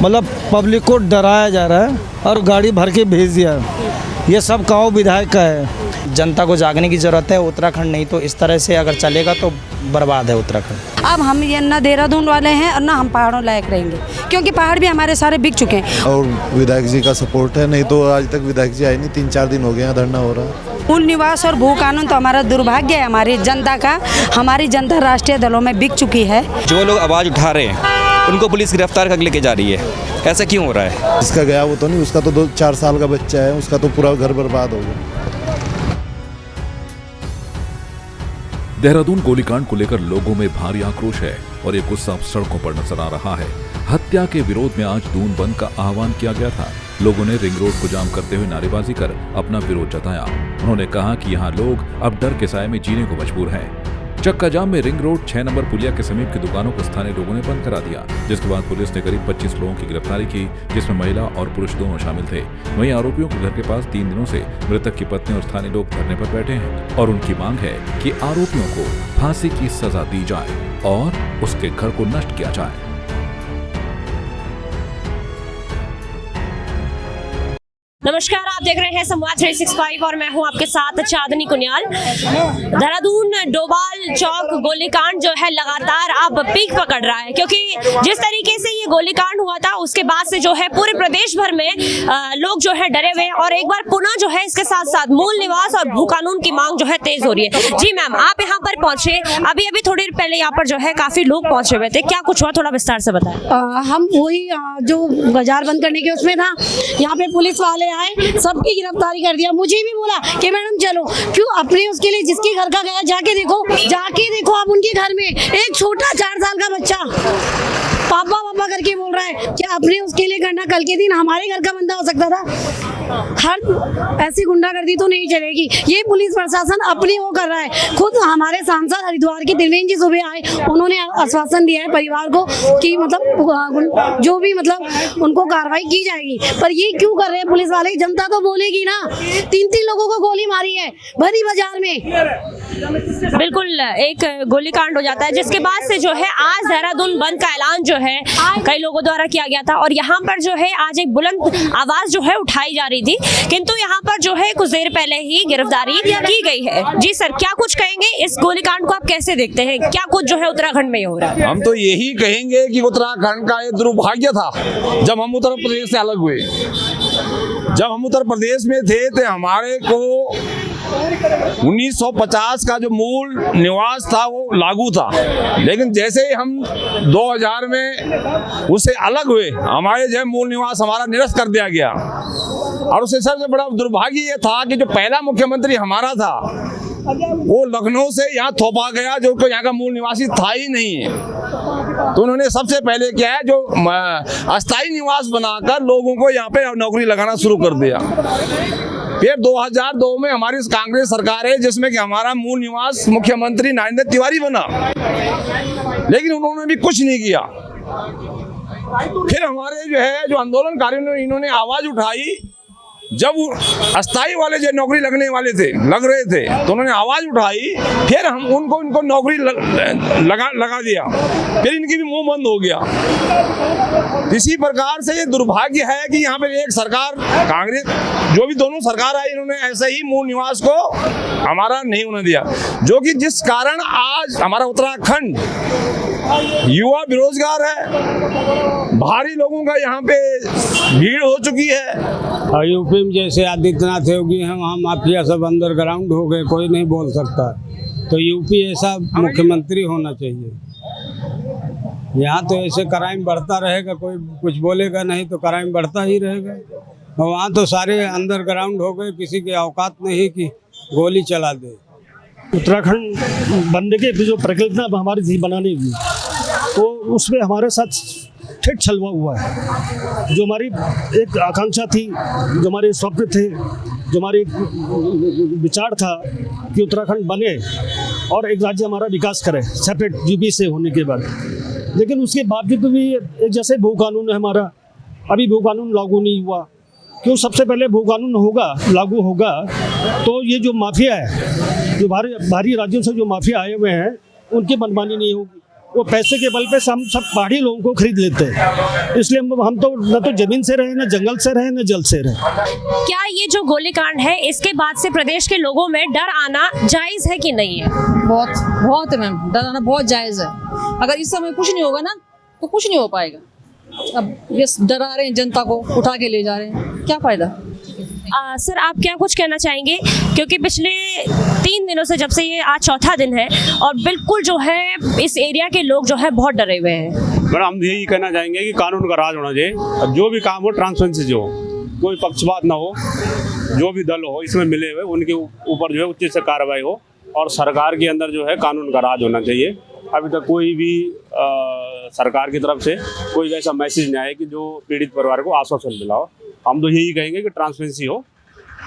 मतलब पब्लिक को डराया जा रहा है और गाड़ी भर के भेज दिया। ये सब काऊ विधायक का है। जनता को जागने की ज़रूरत है। उत्तराखंड नहीं तो इस तरह से अगर चलेगा तो बर्बाद है उत्तराखंड। अब हम ये ना देहरादून वाले हैं और ना हम पहाड़ों लायक रहेंगे, क्योंकि पहाड़ भी हमारे सारे बिक चुके हैं। और विधायक जी का सपोर्ट है, नहीं तो आज तक विधायक जी आए नहीं। 3-4 दिन हो गए हैं धरना हो रहा है। मूल निवास और भू कानून तो हमारा दुर्भाग्य है हमारी जनता का। हमारी जनता राष्ट्रीय दलों में बिक चुकी है। जो लोग आवाज़ उठा रहे हैं उनको पुलिस गिरफ्तार कर लेके जा रही है। ऐसा क्यों हो रहा है? जिसका गया वो तो नहीं, उसका तो 2-4 साल का बच्चा है, उसका तो पूरा घर बर्बाद हो गया। देहरादून गोलीकांड को लेकर लोगों में भारी आक्रोश है और ये गुस्सा सड़कों पर नजर आ रहा है। हत्या के विरोध में आज दून बंद का आह्वान किया गया था। लोगों ने रिंग रोड को जाम करते हुए नारेबाजी कर अपना विरोध जताया। उन्होंने कहा कि यहाँ लोग अब डर के साए में जीने को मजबूर हैं। चक्का जाम में रिंग रोड 6 नंबर पुलिया के समीप की दुकानों को स्थानीय लोगों ने बंद करा दिया, जिसके बाद पुलिस ने करीब 25 लोगों की गिरफ्तारी की, जिसमें महिला और पुरुष दोनों शामिल थे। वहीं आरोपियों के घर के पास 3 दिनों से मृतक की पत्नी और स्थानीय लोग धरने पर बैठे हैं और उनकी मांग है कि आरोपियों को फांसी की सजा दी जाए और उसके घर को नष्ट किया जाए। नमस्कार, आप देख रहे हैं संवाद 365 और मैं हूं आपके साथ चांदनी कुनियाल। देहरादून डोभाल चौक गोलीकांड जो है लगातार अब पीक पकड़ रहा है, क्योंकि जिस तरीके से ये गोलीकांड हुआ था उसके बाद से जो है पूरे प्रदेश भर में लोग जो है डरे हुए हैं और एक बार पुनः जो है इसके साथ साथ मूल निवास और भू कानून की मांग जो है तेज हो रही है। जी मैम, आप यहाँ पर पहुंचे, अभी थोड़ी देर पहले यहाँ पर जो है काफी लोग पहुंचे हुए थे, क्या कुछ हुआ थोड़ा विस्तार से बताएं। हम वही जो बाजार बंद करने के उसमें था, यहाँ पे पुलिस वाले आए, सबकी गिरफ्तारी कर दिया। मुझे भी बोला कि मैडम चलो, क्यों अपने उसके लिए जिसके घर का गया जाके देखो आप उनके घर में एक छोटा 4 साल का बच्चा पापा पापा करके बोल रहा है। क्या अपने उसके लिए करना, कल के दिन हमारे घर का बंदा हो सकता था। हर ऐसी गुंडागर्दी तो नहीं चलेगी। ये पुलिस प्रशासन अपनी वो कर रहा है। खुद हमारे सांसद हरिद्वार के त्रिवेंद्र जी सुबह आए, उन्होंने आश्वासन दिया है परिवार को कि मतलब जो भी मतलब उनको कार्रवाई की जाएगी। पर ये क्यों कर रहे हैं पुलिस वाले? जनता तो बोलेगी ना। 3 लोगों को गोली मारी है भरी बाजार में। बिल्कुल, एक गोलीकांड हो जाता है जिसके बाद से जो है आज देहरादून बंद का ऐलान जो है कई लोगों द्वारा किया गया था और यहाँ पर जो है आज एक बुलंद आवाज जो है उठाई जा रही थी, किंतु यहाँ पर जो है कुछ देर पहले ही गिरफ्तारी की गई है। जी सर, क्या कुछ कहेंगे इस गोलीकांड को आप कैसे देखते हैं? क्या कुछ जो है उत्तराखंड में हो रहा है? हम तो यही कहेंगे कि उत्तराखंड का ये दुर्भाग्य था जब हम उत्तर प्रदेश से अलग हुए। जब हम उत्तर प्रदेश में थे तो हमारे को 1950 का जो मूल निवास था वो लागू था, लेकिन जैसे ही हम 2000 में उससे अलग हुए हमारे जो मूल निवास हमारा निरस्त कर दिया गया। और उससे सबसे बड़ा दुर्भाग्य ये था कि जो पहला मुख्यमंत्री हमारा था वो लखनऊ से यहाँ थोपा गया, जो कोई यहाँ का मूल निवासी था ही नहीं है। तो उन्होंने सबसे पहले क्या है जो अस्थायी निवास बनाकर लोगों को यहाँ पे नौकरी लगाना शुरू कर दिया। फिर 2002 में हमारी कांग्रेस सरकार है जिसमें कि हमारा मूल निवास मुख्यमंत्री नरेंद्र तिवारी बना, लेकिन उन्होंने भी कुछ नहीं किया। फिर हमारे जो है जो आंदोलनकारियों ने इन्होंने आवाज उठाई, जब अस्थाई वाले जो नौकरी लगने वाले थे लग रहे थे तो उन्होंने आवाज उठाई, फिर हम उनको नौकरी लगा दिया, फिर इनकी भी मुंह बंद हो गया। इसी प्रकार से ये दुर्भाग्य है कि यहाँ पे एक सरकार कांग्रेस जो भी दोनों सरकार आई, इन्होंने ऐसे ही मूल निवास को हमारा नहीं होने दिया, जो कि जिस कारण आज हमारा उत्तराखंड युवा बेरोजगार है, भारी लोगों का यहाँ पे भीड़ हो चुकी है। यूपी में जैसे आदित्यनाथ योगी हैं, वहाँ माफिया सब अंडरग्राउंड हो गए, कोई नहीं बोल सकता। तो यूपी ऐसा मुख्यमंत्री होना चाहिए। यहाँ तो ऐसे क्राइम बढ़ता रहेगा, कोई कुछ बोलेगा नहीं तो क्राइम बढ़ता ही रहेगा। और वहाँ तो सारे अंडरग्राउंड हो गए, किसी की औकात नहीं कि गोली चला दे। उत्तराखंड बनने की जो परिकल्पना हमारी थी बनाने की, तो उसमें हमारे साथ ठेठ छलवा हुआ है। जो हमारी एक आकांक्षा थी, जो हमारे स्वप्न थे, जो हमारी विचार था कि उत्तराखंड बने और एक राज्य हमारा विकास करे सेपरेट यूपी से होने के बाद, लेकिन उसके बावजूद भी एक जैसे भू कानून है हमारा, अभी भू कानून लागू नहीं हुआ। क्यों? सबसे पहले भू कानून लागू होगा तो ये जो माफिया है, जो बाहरी राज्यों से जो माफिया आए हुए हैं, उनकी मनमानी नहीं होगी। वो पैसे के बल पे हम सब पहाड़ी लोगों को खरीद लेते हैं। इसलिए हम तो न तो जमीन से रहे, न जंगल से रहे, न जल से रहे। क्या ये जो गोलीकांड है इसके बाद से प्रदेश के लोगों में डर आना जायज है कि नहीं है? बहुत बहुत है मैम, डर आना बहुत जायज़ है। अगर इस समय कुछ नहीं होगा ना तो कुछ नहीं हो पाएगा। अब ये डरा रहे हैं जनता को, उठा के ले जा रहे हैं, क्या फ़ायदा। सर आप क्या कुछ कहना चाहेंगे, क्योंकि पिछले 3 दिनों से जब से ये आज चौथा दिन है और बिल्कुल जो है इस एरिया के लोग जो है बहुत डरे हुए हैं। मैडम हम यही कहना चाहेंगे कि कानून का राज होना चाहिए और जो भी काम हो ट्रांसपेरेंसी से हो, कोई पक्षपात ना हो, जो भी दल हो इसमें मिले हुए उनके ऊपर जो है उचित से कार्रवाई हो और सरकार के अंदर जो है कानून का राज होना चाहिए। अभी तक कोई भी सरकार की तरफ से कोई वैसा मैसेज नहीं आया कि जो पीड़ित परिवार को आश्वासन दिलाओ। हम तो यही कहेंगे कि ट्रांसपेरेंसी हो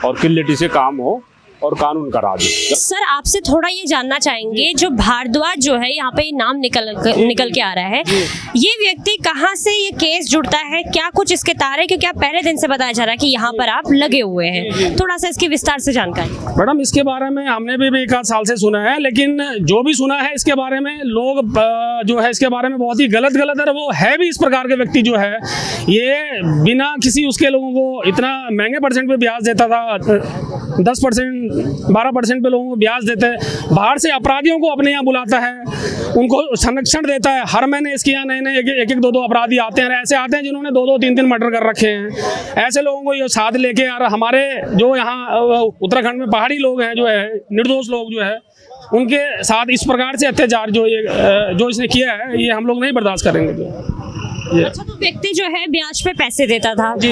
और क्लियरिटी से काम हो और कानून का राज हो। सर आपसे थोड़ा ये जानना चाहेंगे, जो भारद्वाज जो है यहाँ पे नाम निकल के आ रहा है, ये व्यक्ति कहाँ से ये केस जुड़ता है, क्या कुछ इसके तार है? क्योंकि आप पहले दिन से बताया जा रहा है कि यहाँ पर आप लगे हुए हैं, थोड़ा सा इसकी विस्तार से जानकारी। मैडम इसके बारे में हमने भी 1 आध साल से सुना है, लेकिन जो भी सुना है इसके बारे में लोग जो है इसके बारे में बहुत ही गलत है। वो है भी इस प्रकार के व्यक्ति जो है ये बिना किसी उसके लोगों को इतना महंगे परसेंट पे ब्याज देता था, 10% 12% पे लोगों को ब्याज देते हैं। बाहर से अपराधियों को अपने यहाँ बुलाता है, उनको संरक्षण देता है। हर महीने इसके यहाँ नए एक 2 अपराधी आते हैं, ऐसे आते हैं जिन्होंने 2 3 मर्डर कर रखे हैं। ऐसे लोगों को ये साथ लेके यार हमारे जो यहाँ उत्तराखंड में पहाड़ी लोग हैं जो है निर्दोष लोग जो है उनके साथ इस प्रकार से अत्याचार जो इसने किया है ये हम लोग नहीं बर्दाश्त करेंगे। अच्छा तो व्यक्ति जो है ब्याज पे पैसे देता था। जी।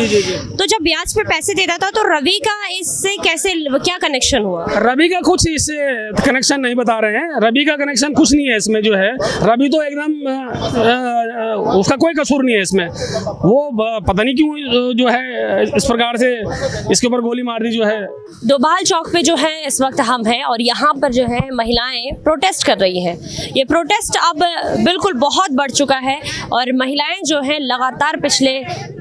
तो जब ब्याज पे पैसे देता था तो रवि का इससे कैसे क्या कनेक्शन हुआ? रवि का कुछ इससे कनेक्शन नहीं बता रहे हैं। रवि का कनेक्शन कुछ नहीं है इसमें जो है। रवि तो एकदम उसका कोई कसूर नहीं है इसमें। वो पता नहीं क्यों जो है इस प्रकार से इसके ऊपर गोली मार दी जो है। डोभाल चौक पे जो है इस वक्त हम हैं और यहाँ पर जो है महिलाएं प्रोटेस्ट कर रही हैं। ये प्रोटेस्ट अब बिल्कुल बहुत बढ़ चुका है और महिलाएं जो है लगातार पिछले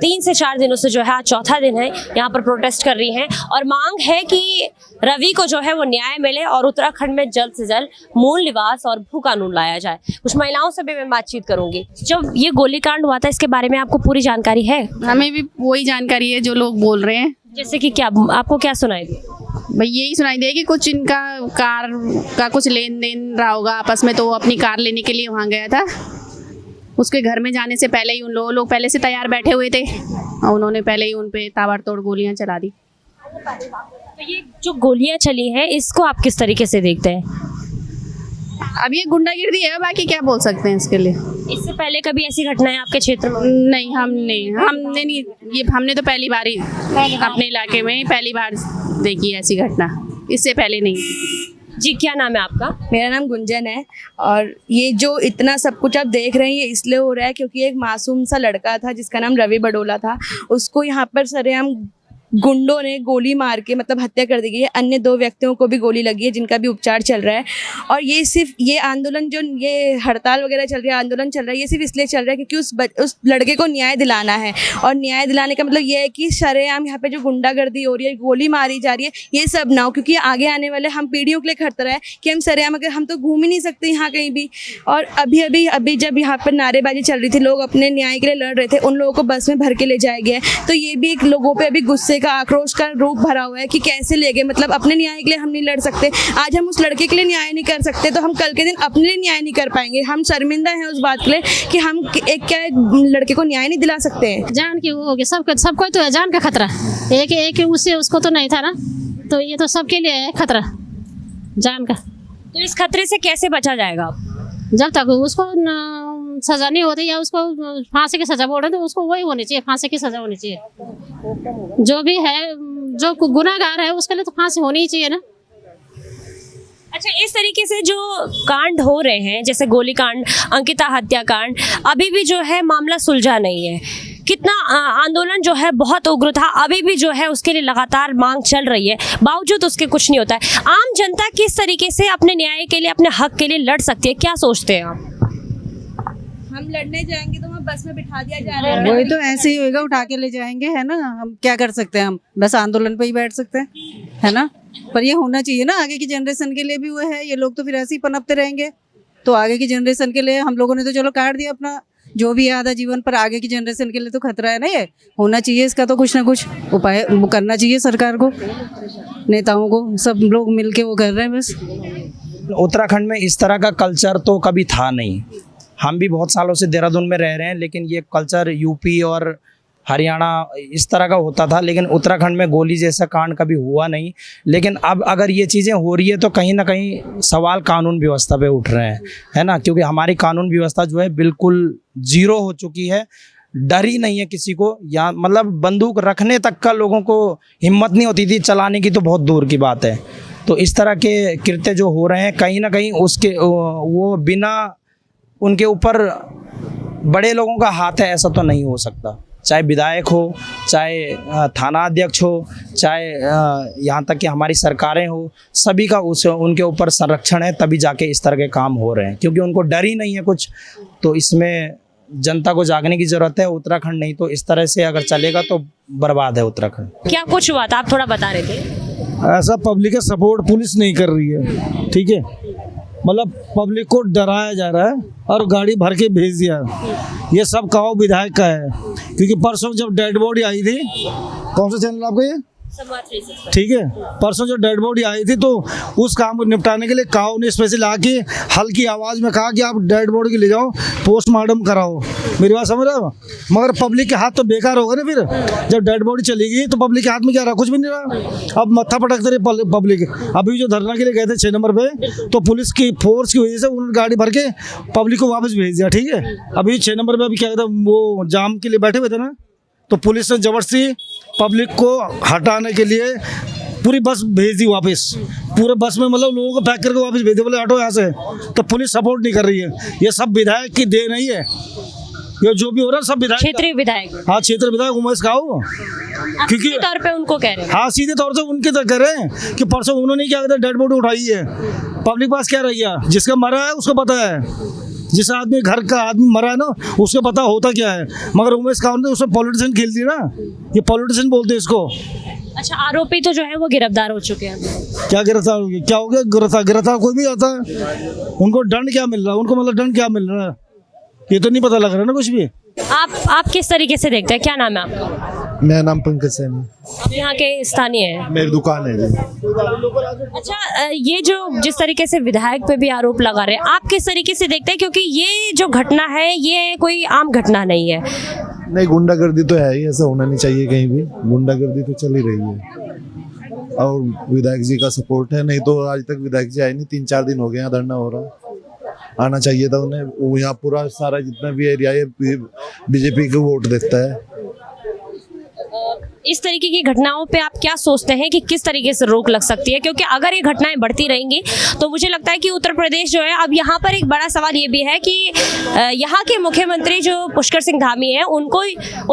3 से 4 दिनों से जो है आज चौथा दिन है यहाँ पर प्रोटेस्ट कर रही हैं और मांग है कि रवि को जो है वो न्याय मिले और उत्तराखंड में जल्द से जल्द मूल निवास और भू कानून लाया जाए। कुछ महिलाओं से भी मैं बातचीत करूंगी। जब ये गोलीकांड हुआ था इसके बारे में आपको पूरी जानकारी है? हमें भी वही जानकारी है जो लोग बोल रहे हैं। जैसे कि क्या आपको क्या सुनाई दिया? भाई यही सुनाई दिया कि कुछ इनका कार का कुछ लेन देन रहा होगा आपस में, तो वो अपनी कार लेने के लिए वहाँ गया था। उसके घर में जाने से पहले ही उन लोग पहले से तैयार बैठे हुए थे और उन्होंने पहले ही उन पे ताबड़तोड़ गोलियां चला दी। तो ये जो गोलियां चली हैं इसको आप किस तरीके से देखते हैं? अब ये गुंडागिर्दी है, बाकी क्या बोल सकते हैं इसके लिए। इससे पहले कभी ऐसी घटनाएं आपके क्षेत्र में? नहीं, हमने नहीं, ये हमने तो पहली बार ही अपने इलाके में पहली बार देखी है ऐसी घटना, इससे पहले नहीं। जी क्या नाम है आपका? मेरा नाम गुंजन है और ये जो इतना सब कुछ आप देख रहे हैं ये इसलिए हो रहा है क्योंकि एक मासूम सा लड़का था जिसका नाम रवि बडोला था। उसको यहाँ पर सरेआम गुंडों ने गोली मार के मतलब हत्या कर दी गई है। अन्य 2 व्यक्तियों को भी गोली लगी है जिनका भी उपचार चल रहा है। और ये सिर्फ ये आंदोलन जो ये हड़ताल वगैरह चल रही है, आंदोलन चल रहा है, ये सिर्फ इसलिए चल रहा है क्योंकि उस लड़के को न्याय दिलाना है। और न्याय दिलाने का मतलब ये है कि सरेआम यहाँ पे जो गुंडागर्दी हो रही है, गोली मारी जा रही है, ये सब ना हो। क्योंकि आगे आने वाले हम पीढ़ियों के लिए खतरा है कि हम सरेआम अगर हम तो घूम ही नहीं सकते यहाँ कहीं भी। और अभी जब यहाँ पर नारेबाजी चल रही थी, लोग अपने न्याय के लिए लड़ रहे थे, उन लोगों को बस में भर के ले जाया गया है। तो ये भी एक लोगों पर अभी गुस्से का आक्रोश का रूप भरा हुआ है कि कैसे ले गए, मतलब अपने न्याय के लिए हम नहीं लड़ सकते। आज हम उस लड़के के लिए न्याय नहीं कर सकते तो हम कल के दिन अपने लिए न्याय नहीं कर पाएंगे। हम शर्मिंदा हैं उस बात के लिए कि हम एक लड़के को न्याय नहीं दिला सकते हैं। जान की वो होगी, सबको तो है जान का खतरा। एक उसको तो नहीं था ना, तो ये तो सबके लिए है खतरा जान का। तो इस खतरे से कैसे बचा जाएगा? जब तक उसको सजा नहीं होती या उसको फांसी की सजा बोल रहे तो उसको वही होनी चाहिए, फांसी की सजा होनी चाहिए। जो भी है, जो गुनाहगार है उसके लिए तो फांसी होनी ही चाहिए ना। अच्छा, इस तरीके से जो कांड हो रहे हैं जैसे गोलीकांड, अंकिता हत्याकांड, अभी भी जो है मामला सुलझा नहीं है। कितना आंदोलन जो है बहुत उग्र था, अभी भी जो है उसके लिए लगातार मांग चल रही है, बावजूद उसके कुछ नहीं होता है। आम जनता किस तरीके से अपने न्याय के लिए, अपने हक के लिए लड़ सकती है, क्या सोचते हैं आप? हम लड़ने जाएंगे तो हमें बस में बिठा दिया जा रहा है। वही तो ऐसे ही होएगा, उठा के ले जाएंगे, है ना। हम क्या कर सकते हैं, हम बस आंदोलन पे ही बैठ सकते हैं, है ना। पर ये होना चाहिए ना, आगे की जनरेशन के लिए भी वो है। ये लोग तो फिर ऐसे ही पनपते रहेंगे, तो आगे की जनरेशन के लिए हम लोगों ने तो चलो काट दिया अपना जो भी आधा जीवन, पर आगे की जनरेशन के लिए तो खतरा है ना, ये होना चाहिए इसका तो कुछ ना कुछ उपाय वो करना चाहिए सरकार को, नेताओं को, सब लोग मिलके वो कर रहे हैं बस। उत्तराखंड में इस तरह का कल्चर तो कभी था नहीं। हम भी बहुत सालों से देहरादून में रह रहे हैं, लेकिन ये कल्चर यूपी और हरियाणा इस तरह का होता था, लेकिन उत्तराखंड में गोली जैसा कांड कभी हुआ नहीं। लेकिन अब अगर ये चीज़ें हो रही है तो कहीं ना कहीं सवाल कानून व्यवस्था पे उठ रहे हैं, है ना, क्योंकि हमारी कानून व्यवस्था जो है बिल्कुल जीरो हो चुकी है। डर ही नहीं है किसी को, या मतलब बंदूक रखने तक का लोगों को हिम्मत नहीं होती थी, चलाने की तो बहुत दूर की बात है। तो इस तरह के कृत्य जो हो रहे हैं कहीं ना कहीं उसके वो बिना उनके ऊपर बड़े लोगों का हाथ है ऐसा तो नहीं हो सकता, चाहे विधायक हो, चाहे थाना अध्यक्ष हो, चाहे यहाँ तक कि हमारी सरकारें हो, सभी का उनके ऊपर संरक्षण है, तभी जाके इस तरह के काम हो रहे हैं, क्योंकि उनको डर ही नहीं है कुछ। तो इसमें जनता को जागने की जरूरत है। उत्तराखंड नहीं तो इस तरह से अगर चलेगा तो बर्बाद है उत्तराखंड। क्या कुछ हुआ था, आप थोड़ा बता रहे थे। ऐसा पब्लिक का सपोर्ट पुलिस नहीं कर रही है, ठीक है, मतलब पब्लिक को डराया जा रहा है और गाड़ी भर के भेज दिया। ये सब काव विधायक का है, क्योंकि परसों जब डेड बॉडी आई थी, कौन सा चैनल आपका ये, ठीक है, परसों जो डेड बॉडी आई थी तो उस काम को निपटाने के लिए काव ने स्पेशल आके हल्की आवाज़ में कहा कि आप डेड बॉडी के ले जाओ, पोस्टमार्टम कराओ। मेरी बात समझ रहे हो? मगर पब्लिक के हाथ तो बेकार होगा ना, फिर जब डेड बॉडी चली गई तो पब्लिक के हाथ में क्या रहा, कुछ भी नहीं रहा। अब मत्था पटकते रहे पब्लिक। अभी जो धरना के लिए गए थे 6 नंबर पे, तो पुलिस की फोर्स की वजह से उन्होंने गाड़ी भर के पब्लिक को वापस भेज दिया, ठीक है। अभी 6 नंबर पे अभी क्या कहते हैं, वो जाम के लिए बैठे हुए थे ना, तो पुलिस ने जबरदस्ती पब्लिक को हटाने के लिए पूरी बस भेज दी वापस। पूरे बस में मतलब लोगों को पैक करके वापस भेज दिया, बोले हटो यहाँ से। तो पुलिस सपोर्ट नहीं कर रही है। ये सब विधायक की देन नहीं है, ये जो भी हो रहा है सब विधायक, क्षेत्रीय विधायक। हाँ, क्षेत्रीय विधायक उमेश खाओ, क्योंकि तौर पे उनको कह रहे हैं। हाँ, सीधे तौर से उनके तो कह रहे हैं कि परसों उन्होंने क्या कहते हैं डेड बॉडी उठाई है। पब्लिक पास क्या रह गया, जिसका मरा है उसको पता है, जिस आदमी घर का आदमी मरा है ना उसको पता होता क्या है। मगर उमेश खान ने उसमें पॉलिटिशियन खेल दिया ना, ये पॉलिटिशियन बोलते हैं इसको। अच्छा, आरोपी तो जो है वो गिरफ्तार हो चुके हैं। क्या गिरफ्तार हो गया, क्या हो गया? गिरफ्तार कोई भी आता है, उनको दंड क्या मिल रहा है, उनको मतलब दंड क्या मिल रहा है ये तो नहीं पता लग रहा है ना कुछ भी। आप किस तरीके से देखते हैं, क्या नाम है आपका? मेरा नाम पंकज सैनी, आप यहाँ के स्थानीय हैं? मेरी दुकान है जी। अच्छा, ये जो जिस तरीके से विधायक पे भी आरोप लगा रहे हैं, आप किस तरीके से देखते हैं, क्योंकि ये जो घटना है ये कोई आम घटना नहीं है। नहीं, गुंडागर्दी तो है ही, ऐसा होना नहीं चाहिए कहीं भी, गुंडागर्दी तो चल ही रही है और विधायक जी का सपोर्ट है। नहीं तो आज तक विधायक जी आए नहीं, 3-4 दिन हो गए यहाँ धरना हो रहा। आना चाहिए था उन्हें, वो यहाँ पूरा सारा जितना भी एरिया है बीजेपी को वोट देता है। इस तरीके की घटनाओं पे आप क्या सोचते हैं कि किस तरीके से रोक लग सकती है, क्योंकि अगर ये घटनाएं बढ़ती रहेंगी तो मुझे लगता है कि उत्तर प्रदेश जो है, अब यहाँ पर एक बड़ा सवाल ये भी है कि यहाँ के मुख्यमंत्री जो पुष्कर सिंह धामी हैं, उनको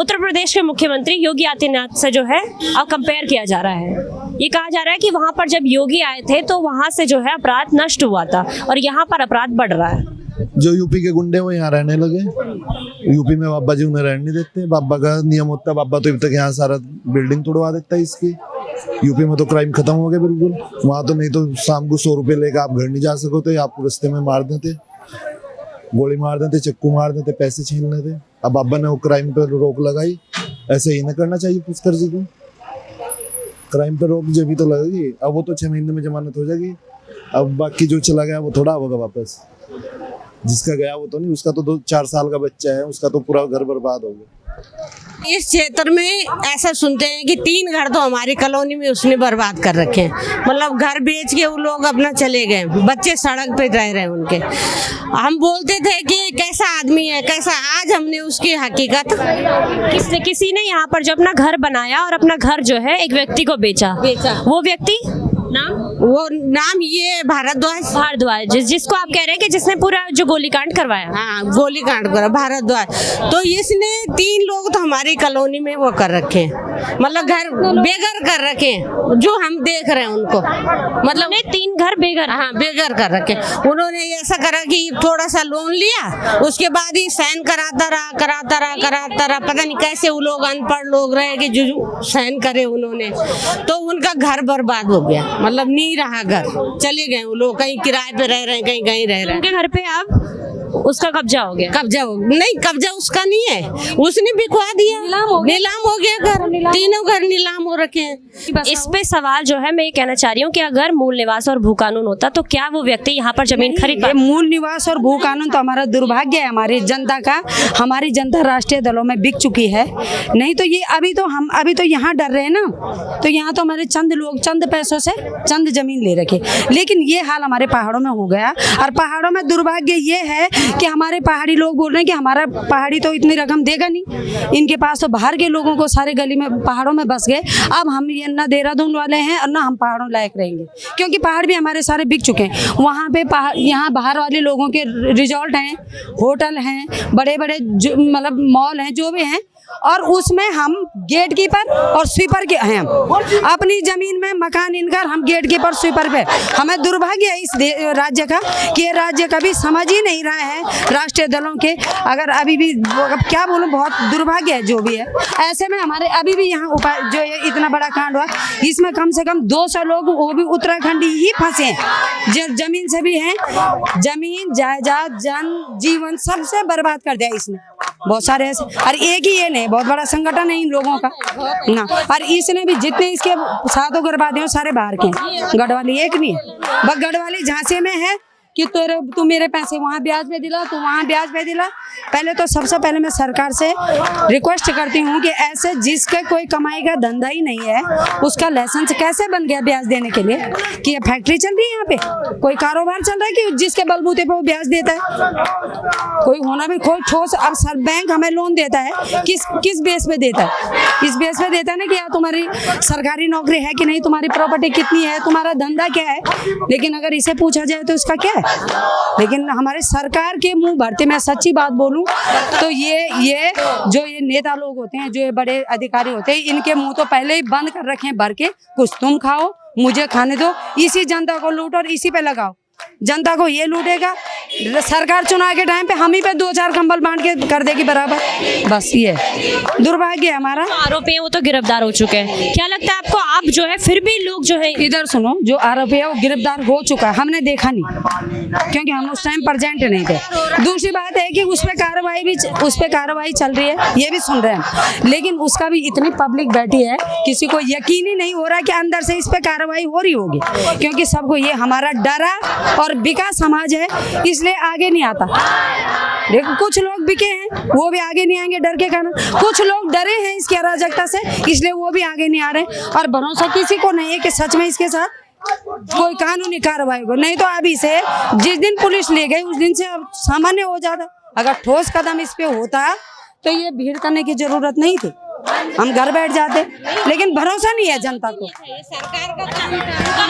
उत्तर प्रदेश के मुख्यमंत्री योगी आदित्यनाथ से जो है अब कंपेयर किया जा रहा है। ये कहा जा रहा है कि वहाँ पर जब योगी आए थे तो वहाँ से जो है अपराध नष्ट हुआ था और यहाँ पर अपराध बढ़ रहा है। जो यूपी के गुंडे वो यहाँ रहने लगे, यूपी में बाबा जी उन्हें रहने नहीं देते। बाबा का नियम होता है, बाबा तो अभी तक यहाँ सारा बिल्डिंग तोड़वा देता है इसकी। यूपी में तो क्राइम खत्म हो गया बिल्कुल, वहाँ तो नहीं तो शाम को 100 रुपये लेकर आप घर नहीं जा सकोते, आपको रास्ते में मार देते, गोली मार देते, चक्कू मार देते, पैसे छीन लेते। अब बाबा ने वो क्राइम पर रोक लगाई, ऐसे ही ना करना चाहिए पुष्कर जी को। क्राइम पर रोक जब भी तो लगेगी। अब वो तो 6 महीने में जमानत हो जाएगी, अब बाकी जो चला गया वो थोड़ा होगा वापस, जिसका गया वो तो नहीं, उसका तो 2-4 साल का बच्चा है, उसका तो पूरा घर बर्बाद हो गया। इस क्षेत्र में ऐसा सुनते हैं कि 3 घर तो हमारी कॉलोनी में उसने बर्बाद कर रखे हैं, मतलब घर बेच के वो लोग अपना चले गए, बच्चे सड़क पे रह रहे हैं उनके। हम बोलते थे कि कैसा आदमी है कैसा, आज हमने उसकी हकीकत, किसी ने यहाँ पर जो अपना घर बनाया और अपना घर जो है एक व्यक्ति को बेचा, वो व्यक्ति नाम ये भारद्वाज, जिसको आप कह रहे हैं कि जिसने पूरा जो गोलीकांड करवाया। हाँ, गोलीकांड करा भारद्वाज। तो इसने 3 लोग तो हमारी कॉलोनी में वो कर रखे हैं, मतलब घर बेघर कर रखे हैं, जो हम देख रहे हैं उनको, मतलब 3 घर बेघर, हाँ बेघर कर रखे। उन्होंने ऐसा करा कि थोड़ा सा लोन लिया, उसके बाद ही साइन कराता रहा, पता नहीं कैसे वो लोग अनपढ़ लोग रहे कि जो साइन करे उन्होंने, तो उनका घर बर्बाद हो गया। मतलब नहीं रहा घर, चले गए वो लोग, कहीं किराए पे रह रहे हैं, कहीं कहीं रह रहे हैं। उनके घर पे अब उसका कब्जा हो गया। कब्जा हो नहीं, कब्जा उसका नहीं है, उसने बिकवा दिया, नीलाम हो गया घर, तीनों घर नीलाम हो रखे हैं। इस पे सवाल जो है मैं ये कहना चाह रही हूँ कि अगर मूल निवास और भू कानून होता तो क्या वो व्यक्ति यहाँ पर जमीन खरीद ये मूल निवास और भू कानून तो हमारा दुर्भाग्य है हमारी जनता का। हमारी जनता राष्ट्रीय दलों में बिक चुकी है। नहीं तो ये अभी तो यहाँ डर रहे हैं ना, तो यहाँ तो हमारे चंद लोग चंद पैसों से चंद जमीन ले रखे। लेकिन ये हाल हमारे पहाड़ों में हो गया। और पहाड़ों में दुर्भाग्य ये है कि हमारे पहाड़ी लोग बोल रहे हैं कि हमारा पहाड़ी तो इतनी रकम देगा नहीं, इनके पास तो बाहर के लोगों को सारे गली में पहाड़ों में बस गए। अब हम ये ना देहरादून वाले हैं और ना हम पहाड़ों लायक रहेंगे, क्योंकि पहाड़ भी हमारे सारे बिक चुके हैं। वहाँ पे यहाँ बाहर वाले लोगों के रिजॉर्ट हैं, होटल हैं, बड़े बड़े मतलब मॉल हैं, जो भी हैं, और उसमें हम गेट कीपर और स्वीपर के हैं। अपनी जमीन में मकान इनकर हम गेट कीपर स्वीपर पे। हमें दुर्भाग्य है इस राज्य का कि ये राज्य कभी समझ ही नहीं रहा है राष्ट्रीय दलों के। अगर अभी भी क्या बोलूं, बहुत दुर्भाग्य है जो भी है। ऐसे में हमारे अभी भी यहाँ जो ये इतना बड़ा कांड हुआ, इसमें कम से कम 200 लोग वो भी उत्तराखंडी ही फंसे हैं, जो जमीन से भी हैं। जमीन जायदाद जन जीवन सबसे बर्बाद कर दिया इसने। बहुत सारे ऐसे, और एक ही ये नहीं, बहुत बड़ा संगठन है इन लोगों का ना। और इसने भी जितने इसके साथ उग्रवादी हो सारे बाहर के, गढ़वाली एक नहीं है। बस गढ़वाली झांसे में है कि तू मेरे पैसे वहाँ ब्याज पे दिला, तू वहाँ ब्याज पे दिला। पहले तो सबसे पहले मैं सरकार से रिक्वेस्ट करती हूँ कि ऐसे जिसके कोई कमाई का धंधा ही नहीं है, उसका लाइसेंस कैसे बन गया ब्याज देने के लिए? कि ये फैक्ट्री चल रही है यहाँ पे, कोई कारोबार चल रहा है कि जिसके बलबूते पे वो ब्याज देता है? कोई होना भी कोई ठोस। अब सर बैंक हमें लोन देता है, किस बेस पे देता है? इस बेस पे देता है ना कि यार तुम्हारी सरकारी नौकरी है कि नहीं, तुम्हारी प्रॉपर्टी कितनी है, तुम्हारा धंधा क्या है। लेकिन अगर इसे पूछा जाए तो इसका क्या है? लेकिन हमारे सरकार के मुंह भरते, मैं सच्ची बात बोलूं तो ये जो ये नेता लोग होते हैं, जो ये बड़े अधिकारी होते हैं, इनके मुंह तो पहले ही बंद कर रखे हैं भर के। कुछ तुम खाओ, मुझे खाने दो, इसी जनता को लूटो और इसी पे लगाओ। जनता को ये लूटेगा, सरकार चुनाव के टाइम पे हम ही पे 2-4 कंबल बांट के कर देगी बराबर। बस ये दुर्भाग्य है हमारा। आरोपी है वो तो गिरफ्तार हो चुके हैं, क्या लगता है आपको अब जो है फिर भी लोग जो है? इधर सुनो, जो आरोपी है वो गिरफ्तार हो चुका है, हमने देखा नहीं क्योंकि हम उस टाइम प्रेजेंट नहीं थे। दूसरी बात है कि उस पर कार्रवाई चल रही है, ये भी सुन रहे हैं, लेकिन उसका भी इतनी पब्लिक बैठी है, किसी को यकीन ही नहीं हो रहा कि अंदर से इस पर कार्रवाई हो रही होगी, क्योंकि सबको ये हमारा डरा और बिका समाज है, इसलिए आगे नहीं आता। देखो कुछ लोग बिके हैं, वो भी आगे नहीं आएंगे डर के कारण। कुछ लोग डरे हैं इसकी अराजकता से, इसलिए वो भी आगे नहीं आ रहे। और भरोसा किसी को नहीं है कि सच में इसके साथ कोई कानूनी कार्रवाई हो। नहीं तो अभी से जिस दिन पुलिस ले गई उस दिन से अब सामान्य हो जाता। अगर ठोस कदम इस पे होता तो ये भीड़ करने की जरूरत नहीं थी, हम घर बैठ जाते। लेकिन भरोसा नहीं है जनता को।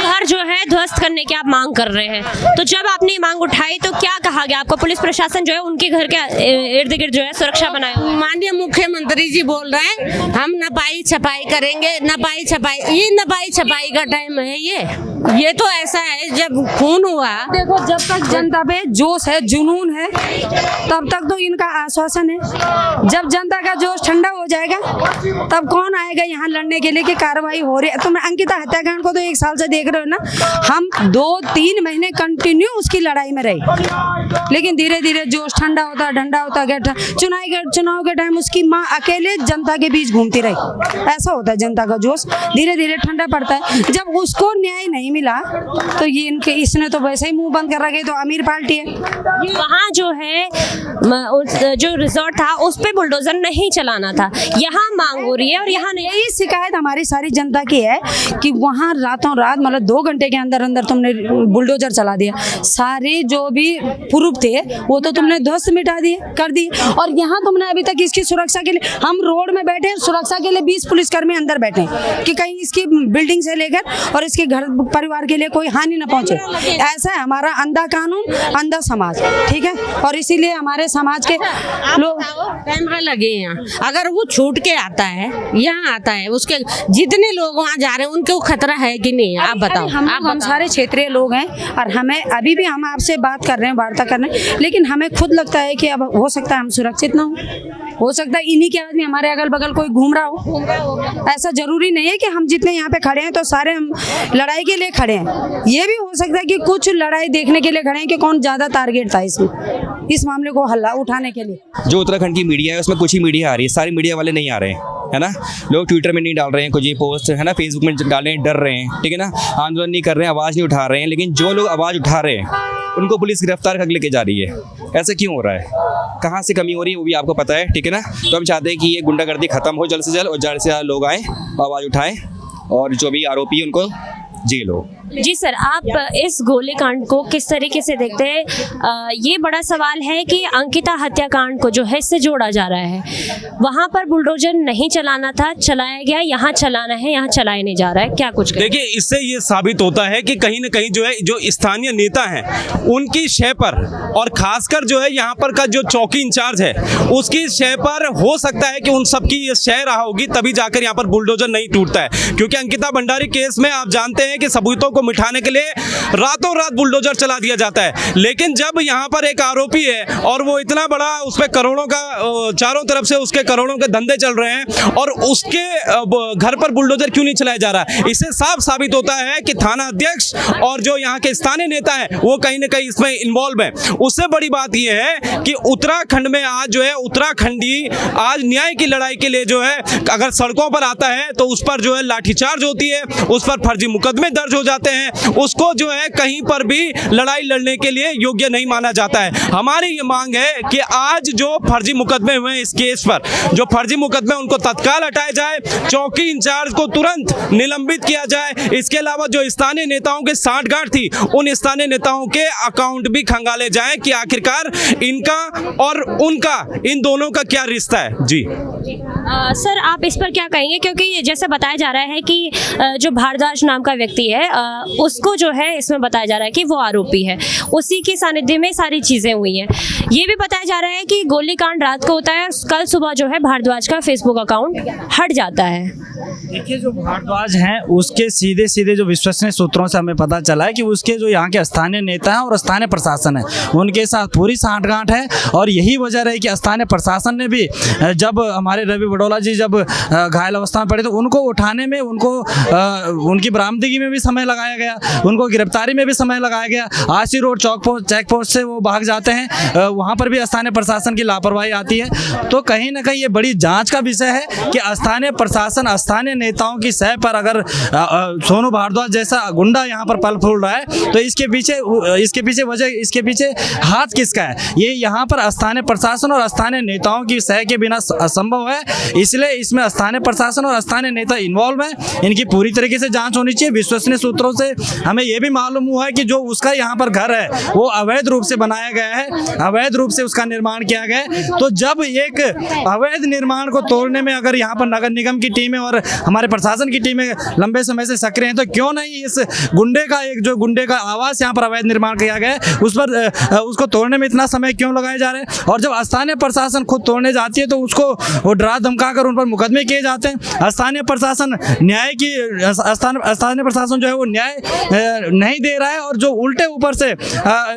घर जो है ध्वस्त करने की आप मांग कर रहे हैं, तो जब आपने मांग उठाई तो क्या कहा गया आपको? पुलिस प्रशासन जो है उनके घर के इर्द गिर्द जो है सुरक्षा बनाए हुए। माननीय मुख्यमंत्री जी बोल रहे हैं हम नपाई छपाई करेंगे, नपाई छपाई। ये नपाई छपाई का टाइम है ये तो ऐसा है जब खून हुआ। देखो जब तक जनता पे जोश है, जुनून है, तब तक तो इनका आश्वासन है। जब जनता का जोश ठंडा हो जाएगा तब कौन आएगा यहाँ लड़ने के लिए कि कार्रवाई हो रही है। तुम अंकिता हत्याकांड को तो 1 साल से देख रहे हो ना, हम 2-3 महीने कंटिन्यू उसकी लड़ाई में रहे, लेकिन धीरे धीरे जोश ठंडा होता गया। चुनाव के टाइम उसकी माँ अकेले जनता के बीच घूमती रही। ऐसा होता है जनता का जोश, धीरे धीरे ठंडा पड़ता है। जब उसको न्याय नहीं मिला तो ये इसने तो वैसे ही मुंह बंद कर रखा, तो अमीर पार्टी है। वहाँ जो है जो रिजॉर्ट था उस पे बुलडोजर नहीं चलाना था, यहाँ मांग हो रही है और यहाँ नहीं। यही शिकायत हमारी सारी जनता की है कि वहाँ रातों रात मतलब 2 घंटे के अंदर अंदर तुमने बुलडोजर चला दिया, सारे जो भी प्रूफ थे वो तो तुमने ध्वस्त मिटा दिए कर दिए। और यहाँ तुमने अभी तक इसकी सुरक्षा के लिए, हम रोड में बैठे सुरक्षा के लिए 20 पुलिसकर्मी अंदर बैठे कि कहीं इसकी बिल्डिंग से लेकर और इसके घर परिवार के लिए कोई हानि न पहुंचे। ऐसा है हमारा अंधा कानून, अंधा समाज, ठीक है। और इसीलिए हमारे समाज के लोग कैमरा लगे हैं, अगर वो छूट के आता है, यहाँ आता है, उसके जितने लोग वहाँ जा रहे हैं उनको खतरा है कि नहीं, आप बताओ। हम सारे क्षेत्रीय लोग हैं और हमें अभी भी हम आपसे बात कर रहे हैं, वार्ता कर रहे हैं, लेकिन हमें खुद लगता है कि अब हो सकता है हम सुरक्षित ना हो सकता है इन्हीं के आदमी हमारे अगल बगल कोई घूम रहा हो। ऐसा जरूरी नहीं है कि हम जितने यहाँ पे खड़े हैं तो सारे हम लड़ाई के लिए खड़े हैं। ये भी हो सकता है कि कुछ लड़ाई देखने के लिए खड़े हैं कि कौन ज्यादा टारगेट था इसमें, इस मामले को हल्ला उठाने के लिए। जो उत्तराखंड की मीडिया है उसमें कुछ ही मीडिया आ रही है, सारी मीडिया वाले नहीं आ रहे हैं, है ना। लोग ट्विटर में नहीं डाल रहे हैं कुछ ये पोस्ट, है ना, फेसबुक में डाल रहे हैं, डर रहे हैं, ठीक है ना, आंदोलन नहीं कर रहे हैं, आवाज़ नहीं उठा रहे हैं। लेकिन जो लोग आवाज़ उठा रहे हैं उनको पुलिस गिरफ्तार कर लेके जा रही है। ऐसा क्यों हो रहा है, कहाँ से कमी हो रही है वो भी आपको पता है, ठीक है ना। तो हम चाहते हैं कि ये गुंडागर्दी खत्म हो जल्द से जल्द और ज़्यादा से ज़्यादा लोग आएँ, आवाज़ उठाएँ और जो भी आरोपी है उनको जेल हो। जी सर, आप इस गोलीकांड को किस तरीके से देखते हैं? ये बड़ा सवाल है कि अंकिता हत्याकांड को जो है इससे जोड़ा जा रहा है। वहाँ पर बुलडोजर नहीं चलाना था, चलाया गया, यहाँ चलाना है, यहाँ चलाया नहीं जा रहा है, क्या कुछ? देखिए, इससे ये साबित होता है कि कहीं ना कहीं जो है जो स्थानीय नेता हैं उनकी शय पर, और खासकर जो है यहाँ पर का जो चौकी इंचार्ज है उसकी शय पर हो सकता है कि उन सबकी ये शय रहा होगी, तभी जाकर यहाँ पर बुलडोजर नहीं टूटता है। क्योंकि अंकिता भंडारी केस में आप जानते हैं कि सबूतों को मिटाने के लिए रातों रात बुलडोजर चला दिया जाता है। लेकिन जब यहाँ पर एक आरोपी है और वो इतना बड़ा, उसमें करोड़ों का, चारों तरफ से उसके करोड़ों के धंधे चल रहे हैं और उसके घर पर बुलडोजर क्यों नहीं चलाया जा रहा है, इससे साफ साबित होता है कि थाना अध्यक्ष और जो यहाँ के स्थानीय नेता हैं वो कहीं ना कहीं इसमें इन्वॉल्व है। उससे बड़ी बात यह है कि उत्तराखंड में आज जो है उत्तराखंडी आज न्याय की लड़ाई के लिए जो है अगर सड़कों पर आता है तो उस पर जो है लाठीचार्ज होती है, उस पर फर्जी मुकदमे दर्ज हो जाते हैं, उसको जो है कहीं पर भी लड़ाई लड़ने के लिए योग्य नहीं माना जाता है। हमारी ये मांग है कि आज जो फर्जी मुकदमे हुए हैं इस केस पर, जो फर्जी मुकदमे उनको तत्काल हटाया जाए, चौकी इंचार्ज को तुरंत निलंबित किया जाए। इसके अलावा जो स्थानीय नेताओं के सांठगांठ थी उन स्थानीय नेताओं के अकाउंट भी खंगाले जाए कि आखिरकार इनका और उनका, इन दोनों का क्या रिश्ता है। जी सर, आप इस पर क्या कहेंगे? क्योंकि जैसे बताया जा रहा है कि जो भारद्वाज नाम का व्यक्ति है उसको जो है इसमें बताया जा रहा है कि वो आरोपी है, उसी के सानिध्य में सारी चीज़ें हुई हैं। ये भी बताया जा रहा है कि गोलीकांड रात को होता है, कल सुबह जो है भारद्वाज का फेसबुक अकाउंट हट जाता है। देखिए, जो भारद्वाज हैं उसके सीधे सीधे जो विश्वसनीय सूत्रों से हमें पता चला है कि उसके जो यहाँ के स्थानीय नेता हैं और स्थानीय प्रशासन है उनके साथ पूरी सांठगांठ है। और यही वजह रही कि स्थानीय प्रशासन ने भी, जब हमारे रवि बडोला जी जब घायल अवस्था में पड़े तो उनको उठाने में, उनको उनकी बरामदगी में भी समय लगाया गया, उनको गिरफ्तारी में भी समय लगाया गया। आशी रोड चेक पोस्ट से वो भाग जाते हैं, वहाँ पर भी स्थानीय प्रशासन की लापरवाही आती है। तो कहीं ना कहीं ये बड़ी जांच का विषय है कि स्थानीय प्रशासन, स्थानीय नेताओं की सह पर अगर सोनू भारद्वाज जैसा गुंडा यहाँ पर पल फूल रहा है तो इसके पीछे वजह, इसके पीछे हाथ किसका है? ये यहाँ पर स्थानीय प्रशासन और स्थानीय नेताओं की सह के बिना असंभव है। इसलिए इसमें स्थानीय प्रशासन और स्थानीय नेता इन्वॉल्व हैं, इनकी पूरी तरीके से जांच होनी चाहिए। विश्वसनीय सूत्रों से हमें यह भी मालूम हुआ है कि जो उसका यहाँ पर घर है वो अवैध रूप से बनाया गया है, अवैध रूप से उसका निर्माण किया गया है। तो जब एक अवैध निर्माण को तोड़ने में अगर यहाँ पर नगर निगम की टीमें और हमारे प्रशासन की टीमें लंबे समय से सक्रिय हैं तो क्यों नहीं इस गुंडे का आवास यहाँ पर अवैध निर्माण किया गया है उस पर उसको तोड़ने में इतना समय क्यों लगाए जा रहे हैं? और जब स्थानीय प्रशासन खुद तोड़ने जाती है तो उसको वो डरा धमका कर उन पर मुकदमे किए जाते हैं। स्थानीय प्रशासन स्थानीय प्रशासन जो है वो न्याय नहीं दे रहा है और जो उल्टे ऊपर से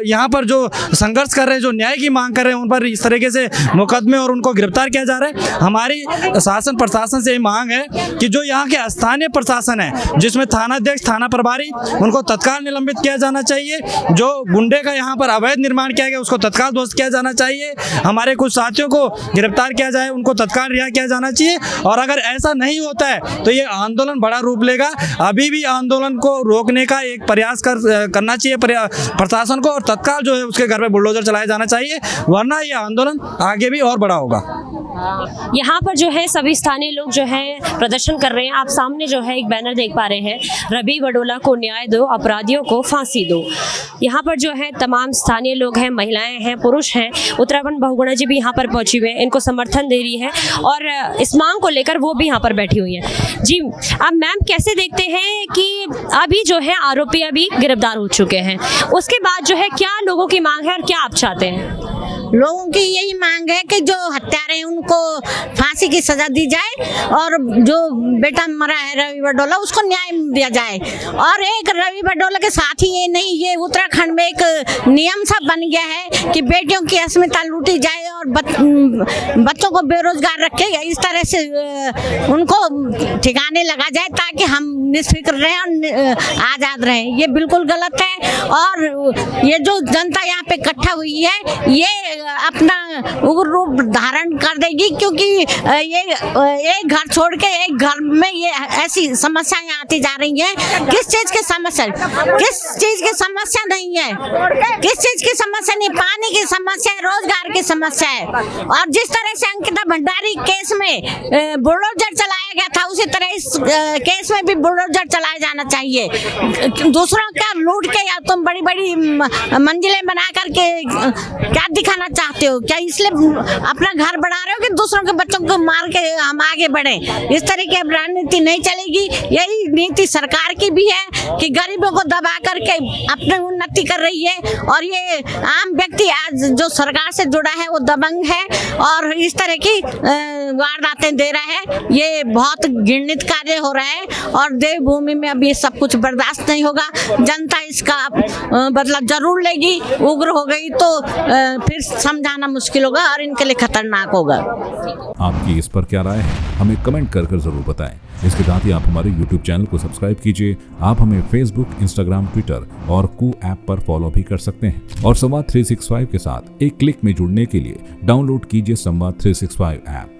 यहाँ पर जो संघर्ष कर रहे हैं, जो न्याय की मांग कर रहे हैं, उन पर इस तरीके से मुकदमे और उनको गिरफ्तार किया जा रहा है। हमारी शासन प्रशासन से ये मांग है कि जो यहाँ के स्थानीय प्रशासन है, जिसमें थाना अध्यक्ष, थाना प्रभारी, उनको तत्काल निलंबित किया जाना चाहिए। जो गुंडे का यहाँ पर अवैध निर्माण किया गया उसको तत्काल ध्वस्त किया जाना चाहिए। हमारे कुछ साथियों को गिरफ्तार किया जाए, उनको तत्काल रिहा किया जाना चाहिए। और अगर ऐसा नहीं होता है तो ये आंदोलन बड़ा रूप लेगा। अभी भी आंदोलन को रोकने का एक प्रयास करना चाहिए प्रशासन को और तत्काल जो है उसके घर पे बुलडोजर चलाया जाना चाहिए, वरना ये आंदोलन आगे भी और बड़ा होगा। यहाँ पर जो है सभी स्थानीय लोग जो है प्रदर्शन कर रहे हैं। आप सामने जो है एक बैनर देख पा रहे हैं, रवि बडोला को न्याय दो, अपराधियों को फांसी दो। यहाँ पर जो है तमाम स्थानीय लोग हैं, महिलाएं हैं, पुरुष हैं। उत्तराखंड बहुगुणा जी भी यहाँ पर पहुंची हुए हैं, इनको समर्थन दे रही है और इस मांग को लेकर वो भी यहाँ पर बैठी हुई हैं। जी, अब मैम कैसे देखते हैं कि अभी जो है आरोपी अभी गिरफ्तार हो चुके हैं, उसके बाद जो है क्या लोगों की मांग है और क्या आप चाहते हैं? लोगों की यही मांग है कि जो हत्यारे हैं उनको फांसी की सजा दी जाए और जो बेटा मरा है रवि बडोला उसको न्याय दिया जाए। और एक रवि बडोला के साथ ही ये नहीं, ये उत्तराखंड में एक नियम सा बन गया है कि बेटियों की अस्मिता लूटी जाए और बच्चों को बेरोजगार रखे, इस तरह से उनको ठिकाने लगा जाए ताकि हम निष्फिक्र रहें और आज़ाद रहें। ये बिल्कुल गलत है। और ये जो जनता यहाँ पे इकट्ठा हुई है ये अपना उग्र रूप धारण कर देगी, क्योंकि ये एक घर छोड़ के एक घर में ये ऐसी समस्याएं आती जा रही हैं। किस चीज की समस्या, किस चीज की समस्या नहीं है, किस चीज की समस्या नहीं, पानी की समस्या है, रोजगार की समस्या है। और जिस तरह से अंकिता भंडारी केस में बुलडोजर चलाया गया था उसी तरह इस केस में भी बुलडोजर चलाया जाना चाहिए। दूसरों का लूट के या तुम बड़ी बड़ी मंजिलें बना करके क्या दिखाना चाहते हो? क्या इसलिए अपना घर बढ़ा रहे हो कि दूसरों के बच्चों को मार के हम आगे बढ़े? इस तरह की राजनीति नहीं चलेगी। यही नीति सरकार की भी है कि गरीबों को दबा करके अपनी उन्नति कर रही है। और ये आम व्यक्ति आज जो सरकार से जुड़ा है वो दबंग है और इस तरह की वारदातें दे रहा है। ये बहुत घृणित कार्य हो रहा है और देवभूमि में अब ये सब कुछ बर्दाश्त नहीं होगा। जनता इसका बदला जरूर लेगी। उग्र हो गई तो फिर समझाना मुश्किल होगा और इनके लिए खतरनाक होगा। आपकी इस पर क्या राय है, हमें कमेंट कर जरूर बताएं। इसके साथ ही आप हमारे YouTube चैनल को सब्सक्राइब कीजिए। आप हमें Facebook, Instagram, Twitter और कू ऐप पर फॉलो भी कर सकते हैं। और संवाद 365 के साथ एक क्लिक में जुड़ने के लिए डाउनलोड कीजिए संवाद 365 ऐप।